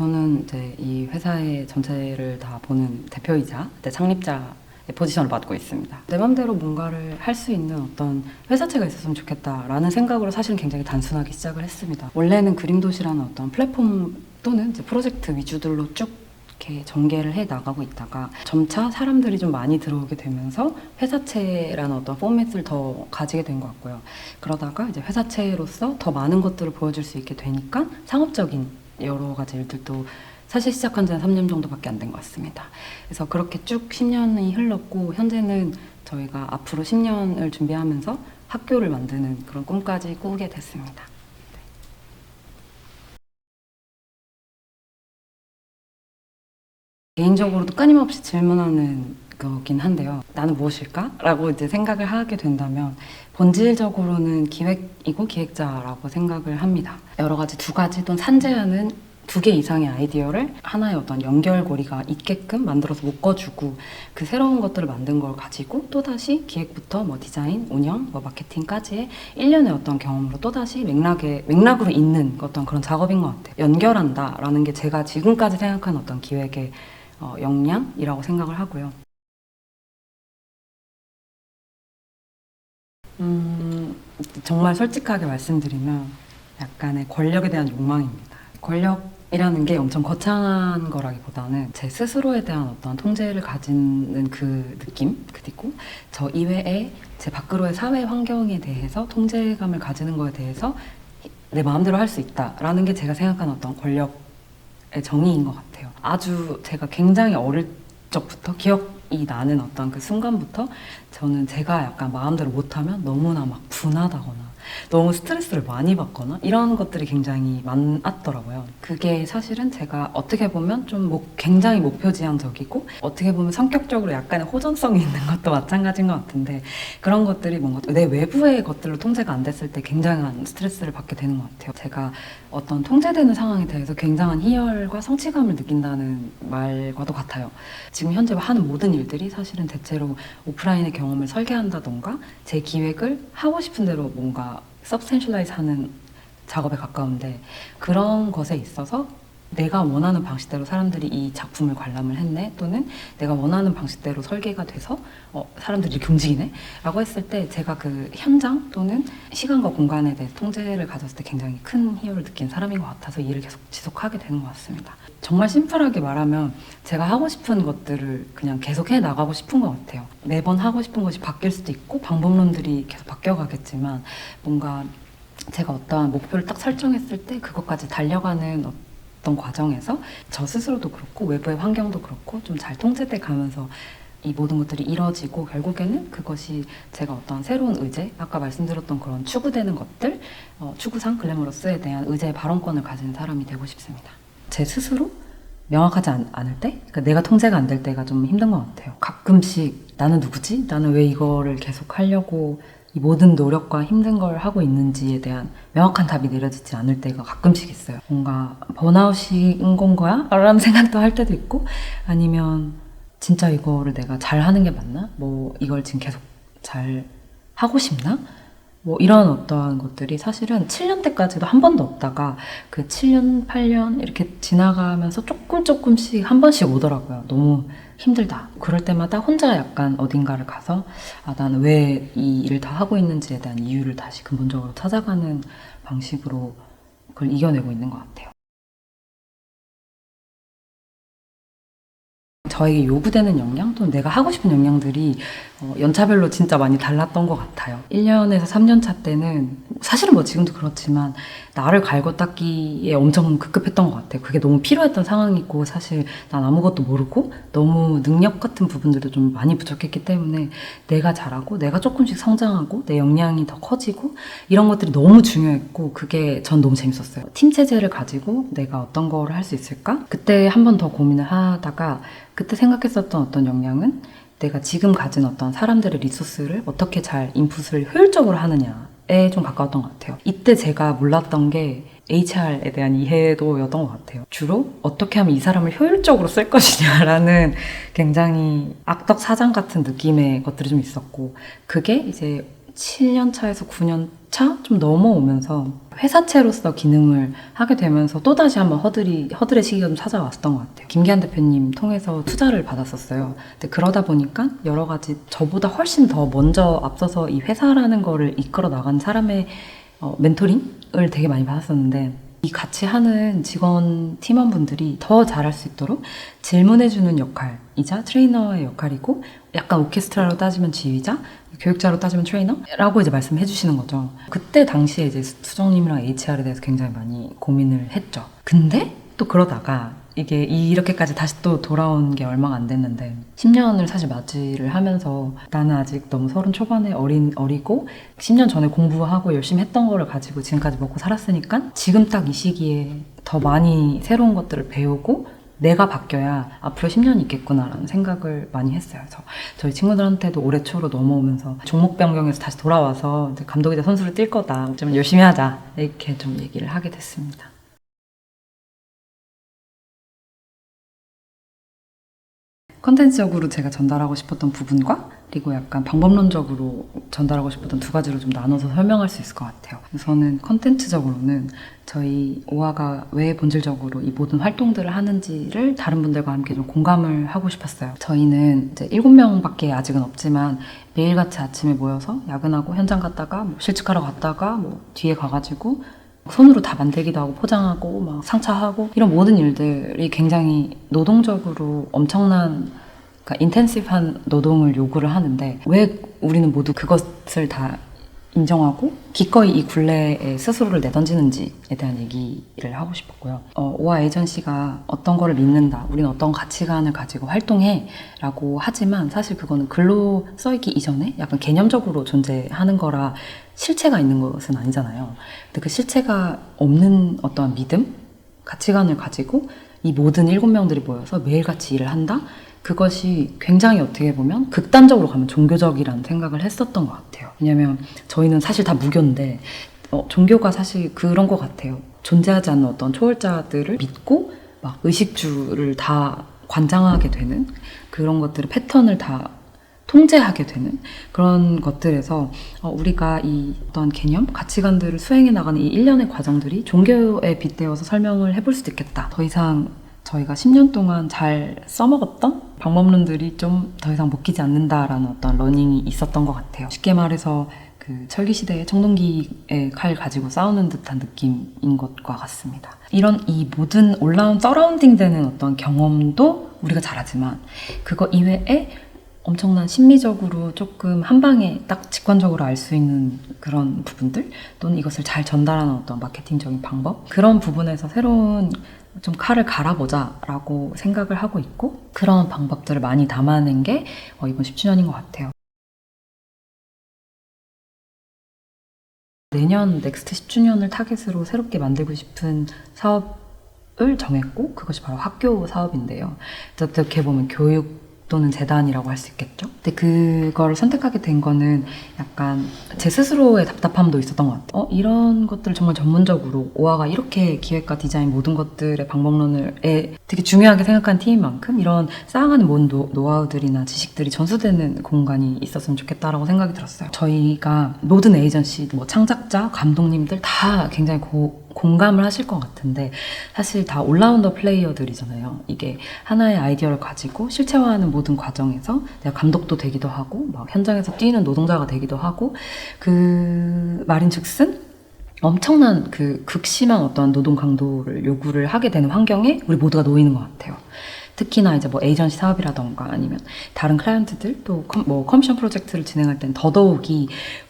저는 이제 이 회사의 전체를 다 보는 대표이자 창립자의 포지션을 맡고 있습니다. 내 맘대로 뭔가를 할 수 있는 어떤 회사체가 있었으면 좋겠다라는 생각으로 사실은 굉장히 단순하게 시작을 했습니다. 원래는 그림도시라는 어떤 플랫폼 또는 이제 프로젝트 위주들로 쭉 이렇게 전개를 해 나가고 있다가 점차 사람들이 좀 많이 들어오게 되면서 회사체라는 어떤 포맷을 더 가지게 된 것 같고요. 그러다가 이제 회사체로서 더 많은 것들을 보여줄 수 있게 되니까 상업적인 여러 가지 일들도 사실 시작한 지는 3년 정도밖에 안 된 것 같습니다. 그래서 그렇게 쭉 10년이 흘렀고 현재는 저희가 앞으로 10년을 준비하면서 학교를 만드는 그런 꿈까지 꾸게 됐습니다. 개인적으로도 끊임없이 질문하는 거긴 한데요. 나는 무엇일까? 라고 이제 생각을 하게 된다면 본질적으로는 기획이고 기획자라고 생각을 합니다. 여러 가지 두 가지 또는 산재하는 두 개 이상의 아이디어를 하나의 어떤 연결고리가 있게끔 만들어서 묶어주고 그 새로운 것들을 만든 걸 가지고 또다시 기획부터 뭐 디자인, 운영, 뭐 마케팅까지의 일련의 어떤 경험으로 또다시 맥락으로 있는 어떤 그런 작업인 것 같아요. 연결한다라는 게 제가 지금까지 생각하는 어떤 기획의 역량이라고 생각을 하고요. 정말 솔직하게 말씀드리면 약간의 권력에 대한 욕망입니다. 권력이라는 게 엄청 거창한 거라기보다는 제 스스로에 대한 어떤 통제를 가지는 그 느낌, 그리고 저 이외에 제 밖으로의 사회 환경에 대해서 통제감을 가지는 거에 대해서 내 마음대로 할 수 있다라는 게 제가 생각하는 어떤 권력의 정의인 것 같아요. 아주 제가 굉장히 어릴 적부터 기억이 나는 어떤 그 순간부터 저는 제가 약간 마음대로 못하면 너무나 막 분하다거나 너무 스트레스를 많이 받거나 이런 것들이 굉장히 많았더라고요. 그게 사실은 제가 어떻게 보면 좀 굉장히 목표지향적이고 어떻게 보면 성격적으로 약간의 호전성이 있는 것도 마찬가지인 것 같은데 그런 것들이 뭔가 내 외부의 것들로 통제가 안 됐을 때 굉장한 스트레스를 받게 되는 것 같아요. 제가 어떤 통제되는 상황에 대해서 굉장한 희열과 성취감을 느낀다는 말과도 같아요. 지금 현재 하는 모든 일들이 사실은 대체로 오프라인의 경험을 설계한다던가 제 기획을 하고 싶은 대로 뭔가 서브스텐셜라이즈 하는 작업에 가까운데 그런 것에 있어서 내가 원하는 방식대로 사람들이 이 작품을 관람을 했네 또는 내가 원하는 방식대로 설계가 돼서 사람들이 이렇게 움직이네 라고 했을 때 제가 그 현장 또는 시간과 공간에 대해 통제를 가졌을 때 굉장히 큰 희열을 느낀 사람인 것 같아서 이 일을 계속 지속하게 되는 것 같습니다. 정말 심플하게 말하면 제가 하고 싶은 것들을 그냥 계속 해 나가고 싶은 것 같아요. 매번 하고 싶은 것이 바뀔 수도 있고 방법론들이 계속 바뀌어가겠지만 뭔가 제가 어떠한 목표를 딱 설정했을 때 그것까지 달려가는 어떤 과정에서 저 스스로도 그렇고 외부의 환경도 그렇고 좀 잘 통제돼 가면서 이 모든 것들이 이뤄지고 결국에는 그것이 제가 어떤 새로운 의제, 아까 말씀드렸던 그런 추구되는 것들, 추구상, 글래머러스에 대한 의제의 발언권을 가진 사람이 되고 싶습니다. 제 스스로 명확하지 않을 때, 그러니까 내가 통제가 안 될 때가 좀 힘든 것 같아요. 가끔씩 나는 누구지? 나는 왜 이거를 계속 하려고 이 모든 노력과 힘든 걸 하고 있는지에 대한 명확한 답이 내려지지 않을 때가 가끔씩 있어요. 뭔가 번아웃인 건가야? 라는 생각도 할 때도 있고 아니면 진짜 이거를 내가 잘 하는 게 맞나? 뭐 이걸 지금 계속 잘 하고 싶나? 뭐 이런 어떠한 것들이 사실은 7년 때까지도 한 번도 없다가 그 7년, 8년 이렇게 지나가면서 조금씩 한 번씩 오더라고요. 너무 힘들다. 그럴 때마다 혼자 약간 어딘가를 가서 나는 왜 이 일을 다 하고 있는지에 대한 이유를 다시 근본적으로 찾아가는 방식으로 그걸 이겨내고 있는 것 같아요. 저에게 요구되는 역량 또는 내가 하고 싶은 역량들이 연차별로 진짜 많이 달랐던 것 같아요. 1년에서 3년 차 때는 사실은 뭐 지금도 그렇지만 나를 갈고 닦기에 엄청 급급했던 것 같아요. 그게 너무 필요했던 상황이고 사실 난 아무것도 모르고 너무 능력 같은 부분들도 좀 많이 부족했기 때문에 내가 잘하고 내가 조금씩 성장하고 내 역량이 더 커지고 이런 것들이 너무 중요했고 그게 전 너무 재밌었어요. 팀 체제를 가지고 내가 어떤 거를 할 수 있을까? 그때 한 번 더 고민을 하다가 그때 생각했었던 어떤 역량은 내가 지금 가진 어떤 사람들의 리소스를 어떻게 잘 인풋을 효율적으로 하느냐에 좀 가까웠던 것 같아요. 이때 제가 몰랐던 게 HR에 대한 이해도였던 것 같아요. 주로 어떻게 하면 이 사람을 효율적으로 쓸 것이냐라는 굉장히 악덕 사장 같은 느낌의 것들이 좀 있었고 그게 이제 7년 차에서 9년 차 좀 넘어오면서 회사채로서 기능을 하게 되면서 또다시 한번 허들의 시기가 좀 찾아왔었던 것 같아요. 김기한 대표님 통해서 투자를 받았었어요. 근데 그러다 보니까 여러 가지 저보다 훨씬 더 먼저 앞서서 이 회사라는 거를 이끌어 나간 사람의 멘토링을 되게 많이 받았었는데, 이 같이 하는 직원 팀원분들이 더 잘할 수 있도록 질문해주는 역할이자 트레이너의 역할이고, 약간 오케스트라로 따지면 지휘자, 교육자로 따지면 트레이너라고 이제 말씀해 주시는 거죠. 그때 당시에 이제 수정님이랑 HR에 대해서 굉장히 많이 고민을 했죠. 근데 또 그러다가 이게 이렇게까지 다시 또 돌아온 게 얼마가 안 됐는데, 10년을 사실 맞이를 하면서 나는 아직 너무 30 초반에 어리고 10년 전에 공부하고 열심히 했던 거를 가지고 지금까지 먹고 살았으니까 지금 딱 이 시기에 더 많이 새로운 것들을 배우고 내가 바뀌어야 앞으로 10년이 있겠구나라는 생각을 많이 했어요. 그래서 저희 친구들한테도 올해 초로 넘어오면서 종목 변경에서 다시 돌아와서 이제 감독이자 선수를 뛸 거다, 좀 열심히 하자, 이렇게 좀 얘기를 하게 됐습니다. 컨텐츠적으로 제가 전달하고 싶었던 부분과 그리고 약간 방법론적으로 전달하고 싶었던 두 가지로 좀 나눠서 설명할 수 있을 것 같아요. 우선은 컨텐츠적으로는 저희 오아가 왜 본질적으로 이 모든 활동들을 하는지를 다른 분들과 함께 좀 공감을 하고 싶었어요. 저희는 이제 7명밖에 아직은 없지만 매일같이 아침에 모여서 야근하고 현장 갔다가 실측하러 갔다가 뒤에 가가지고 손으로 다 만들기도 하고 포장하고 막 상차하고 이런 모든 일들이 굉장히 노동적으로 엄청난, 그러니까 인텐시브한 노동을 요구를 하는데, 왜 우리는 모두 그것을 다 인정하고 기꺼이 이 굴레에 스스로를 내던지는지에 대한 얘기를 하고 싶었고요. 오아 에이전시가 어떤 거를 믿는다, 우리는 어떤 가치관을 가지고 활동해 라고 하지만 사실 그거는 글로 써있기 이전에 약간 개념적으로 존재하는 거라 실체가 있는 것은 아니잖아요. 근데 그 실체가 없는 어떠한 믿음, 가치관을 가지고 이 모든 7명들이 모여서 매일같이 일을 한다? 그것이 굉장히 어떻게 보면 극단적으로 가면 종교적이라는 생각을 했었던 것 같아요. 왜냐면 저희는 사실 다 무교인데 종교가 사실 그런 것 같아요. 존재하지 않는 어떤 초월자들을 믿고 막 의식주를 다 관장하게 되는 그런 것들의 패턴을 다 통제하게 되는 그런 것들에서 우리가 이 어떤 개념, 가치관들을 수행해 나가는 이 일련의 과정들이 종교에 빗대어서 설명을 해볼 수도 있겠다. 더 이상 저희가 10년 동안 잘 써먹었던 방법론들이 좀 더 이상 먹히지 않는다라는 어떤 러닝이 있었던 것 같아요. 쉽게 말해서 그 철기시대의 청동기의 칼 가지고 싸우는 듯한 느낌인 것과 같습니다. 이런 이 모든 올라온 서라운딩 되는 어떤 경험도 우리가 잘하지만 그거 이외에 엄청난 심미적으로 조금 한 방에 딱 직관적으로 알 수 있는 그런 부분들, 또는 이것을 잘 전달하는 어떤 마케팅적인 방법, 그런 부분에서 새로운 좀 칼을 갈아보자 라고 생각을 하고 있고, 그런 방법들을 많이 담아낸 게 이번 10주년인 것 같아요. 내년 넥스트 10주년을 타겟으로 새롭게 만들고 싶은 사업을 정했고, 그것이 바로 학교 사업인데요. 어떻게 보면 교육 또는 재단이라고 할 수 있겠죠. 근데 그거를 선택하게 된 거는 약간 제 스스로의 답답함도 있었던 것 같아요. 이런 것들을 정말 전문적으로 오아가 이렇게 기획과 디자인 모든 것들의 방법론을 되게 중요하게 생각한 팀인 만큼 이런 쌓아가는 모든 노하우들이나 지식들이 전수되는 공간이 있었으면 좋겠다라고 생각이 들었어요. 저희가 모든 에이전시, 창작자, 감독님들 다 굉장히 공감을 하실 것 같은데, 사실 다 올라운더 플레이어들이잖아요. 이게 하나의 아이디어를 가지고 실체화하는 모든 과정에서 내가 감독도 되기도 하고 막 현장에서 뛰는 노동자가 되기도 하고, 그 말인즉슨 엄청난 그 극심한 어떠한 노동 강도를 요구를 하게 되는 환경에 우리 모두가 놓이는 것 같아요. 특히나 이제 에이전시 사업이라던가 아니면 다른 클라이언트들 또 커미션 프로젝트를 진행할 땐 더더욱이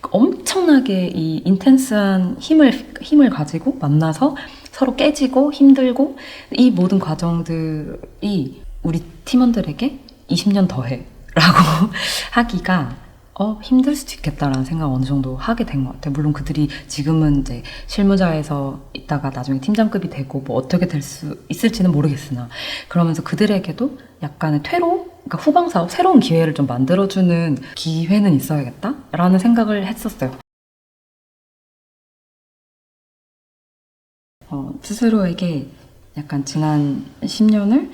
엄청나게 이 인텐스한 힘을 가지고 만나서 서로 깨지고 힘들고, 이 모든 과정들이 우리 팀원들에게 20년 더해 라고 하기가 힘들 수도 있겠다라는 생각 어느 정도 하게 된 것 같아요. 물론 그들이 지금은 이제 실무자에서 있다가 나중에 팀장급이 되고 어떻게 될 수 있을지는 모르겠으나, 그러면서 그들에게도 약간의 그러니까 후방 사업, 새로운 기회를 좀 만들어주는 기회는 있어야겠다라는 생각을 했었어요. 스스로에게 약간 지난 10년을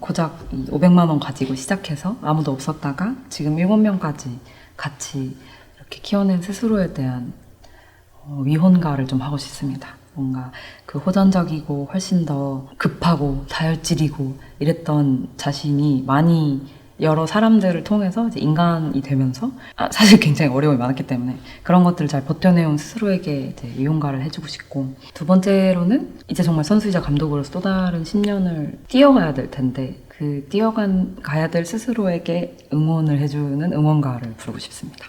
고작 500만 원 가지고 시작해서 아무도 없었다가 지금 7명까지 같이 그렇게 키워낸 스스로에 대한 위혼가를 좀 하고 싶습니다. 뭔가 그 호전적이고 훨씬 더 급하고 다혈질이고 이랬던 자신이 많이 여러 사람들을 통해서 이제 인간이 되면서 사실 굉장히 어려움이 많았기 때문에 그런 것들을 잘 버텨내온 스스로에게 이제 위혼가를 해주고 싶고, 두 번째로는 이제 정말 선수이자 감독으로서 또 다른 10년을 뛰어가야 될 텐데 그 가야 될 스스로에게 응원을 해주는 응원가를 부르고 싶습니다.